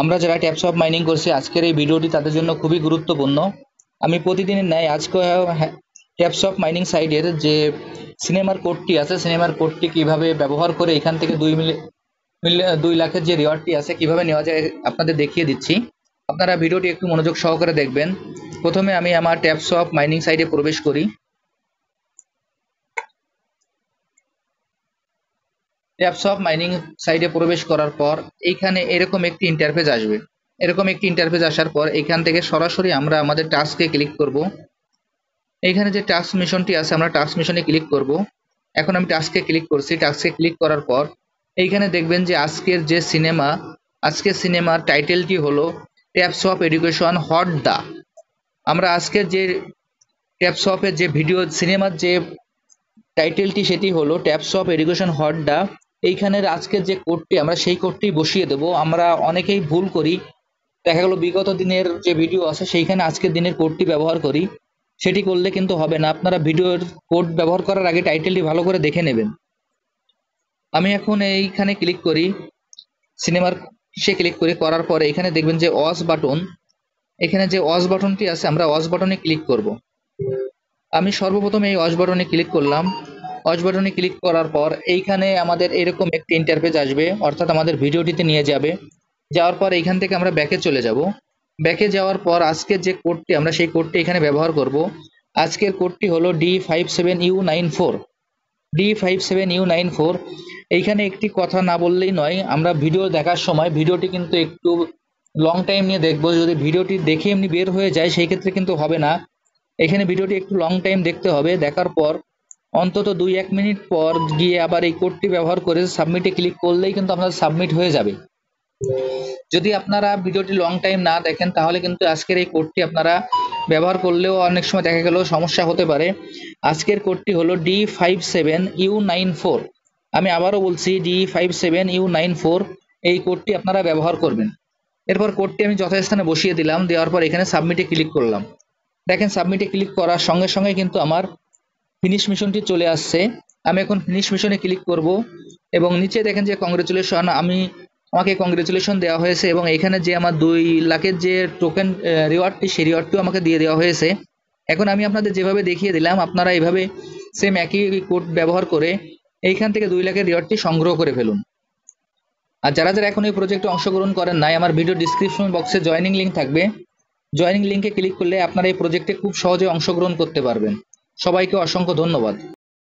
আমরা যারা ট্যাপসপ মাইনিং করছি আজকের এই ভিডিওটি তাদের জন্য খুবই গুরুত্বপূর্ণ। আমি প্রতিদিনের ন্যায় আজকে ট্যাপসপ মাইনিং সাইটের যে সিনেমার কোডটি আছে, সিনেমার কোডটি কিভাবে ব্যবহার করে এখান থেকে 2 লাখের যে রিওয়ার্ডটি আছে কিভাবে নেওয়া যায় আপনাদের দেখিয়ে দিচ্ছি। আপনারা ভিডিওটি একটু মনোযোগ সহকারে দেখবেন। প্রথমে আমি আমার ট্যাপসপ মাইনিং সাইটে প্রবেশ করি। ট্যাপসপ মাইনিং সাইটে প্রবেশ করার পর এইখানে এরকম একটি ইন্টারফেস আসবে। এরকম একটি ইন্টারফেস আসার পর এখান থেকে সরাসরি আমরা আমাদের টাস্কে ক্লিক করব। এইখানে যে টাস্ক মিশনটি আছে আমরা টাস্ক মিশনে ক্লিক করব। এখন আমি টাস্কে ক্লিক করছি। টাস্কে ক্লিক করার পর এইখানে দেখবেন যে আজকের সিনেমার টাইটেলটি হলো ট্যাপসপ এডুকেশন হট দা। আমরা আজকের যে ট্যাপসপের যে ভিডিও সিনেমার যে টাইটেলটি সেটি হলো ট্যাপসপ এডুকেশন হট দা। এইখানের আজকের যে কোডটি আমরা সেই কোডটি বসিয়ে দেব। আমরা অনেকেই ভুল করি, দেখা গেল বিগত দিনের যে ভিডিও আছে সেইখানে আজকের দিনের কোডটি ব্যবহার করি, সেটি করলে কিন্তু হবে না। আপনারা ভিডিওর কোড ব্যবহার করার আগে টাইটেলটি ভালো করে দেখে নেবেন। আমি এখন এইখানে ক্লিক করি, সিনেমার ক্লিক করার পরে এখানে দেখবেন যে ওয়াচ বাটন, এখানে যে ওয়াচ বাটনটি আছে আমরা ওয়াচ বাটনে ক্লিক করব। আমি সর্বপ্রথম এই ওয়াচ বাটনে ক্লিক করলাম। ওয়াচ বাটনে ক্লিক করার পর এইখানে আমাদের এরকম একটি ইন্টারফেস আসবে, অর্থাৎ আমাদের ভিডিওটিতে নিয়ে যাবে। যাওয়ার পর এইখান থেকে আমরা ব্যাকে চলে যাব। ব্যাকে যাওয়ার পর আজকের যে কোডটি আমরা সেই কোডটি এখানে ব্যবহার করব। আজকের কোডটি হলো D57U94। D57U94। এইখানে একটি কথা না বললেই নয়, আমরা ভিডিও দেখার সময় ভিডিওটি কিন্তু একটু লং টাইম নিয়ে দেখবো। যদি ভিডিওটি দেখে এমনি বের হয়ে যায় সেই ক্ষেত্রে কিন্তু হবে না। এখানে ভিডিওটি একটু লং টাইম দেখতে হবে। দেখার পর অন্তত 2-1 মিনিট পর গিয়ে আবার এই কোডটি ব্যবহার করে সাবমিটে ক্লিক করলেই কিন্তু আপনার সাবমিট হয়ে যাবে। যদি আপনারা ভিডিওটি লং টাইম না দেখেন তাহলে কিন্তু আজকের এই কোডটি আপনারা ব্যবহার করলেও অনেক সময় দেখা গেল সমস্যা হতে পারে। আজকের কোডটি হলো D57U94। আমি আবারও বলছি D57U94। এই কোডটি আপনারা ব্যবহার করবেন। এরপর কোডটি আমি যথাস্থানে বসিয়ে দিলাম। দেওয়ার পর এখানে সাবমিটে ক্লিক করলাম। দেখেন সাবমিটে ক্লিক করার সঙ্গে সঙ্গে কিন্তু আমার ফিনিশ মিশনটি চলে আসছে। আমি এখন ফিনিশ মিশনে ক্লিক করব এবং নিচে দেখেন যে কংগ্রেচুলেশন, আমাকে কংগ্রেচুলেশন দেওয়া হয়েছে এবং এখানে যে আমার 2 লাখের যে টোকেন রিওয়ার্ডটি সেই রিওয়ার্ডটিও আমাকে দিয়ে দেওয়া হয়েছে। এখন আমি আপনাদের যেভাবে দেখিয়ে দিলাম আপনারা এইভাবে সেম একই কোড ব্যবহার করে এইখান থেকে 2 লাখের রিওয়ার্ডটি সংগ্রহ করে ফেলুন। আর যারা যারা এখন এই প্রজেক্টে অংশগ্রহণ করেন নাই, আমার ভিডিও ডিসক্রিপশন বক্সে জয়েনিং লিঙ্ক থাকবে। জয়েনিং লিঙ্কে ক্লিক করলে আপনারা এই প্রজেক্টে খুব সহজে অংশগ্রহণ করতে পারবেন। সবাইকে অসংখ্য ধন্যবাদ।